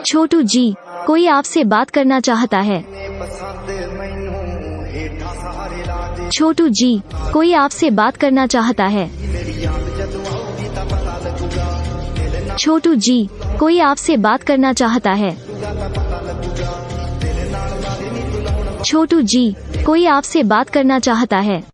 छोटू जी, कोई आपसे बात करना चाहता है। छोटू जी, कोई आपसे बात करना चाहता है। छोटू जी, कोई आपसे बात करना चाहता है। छोटू जी, कोई आपसे बात करना चाहता है।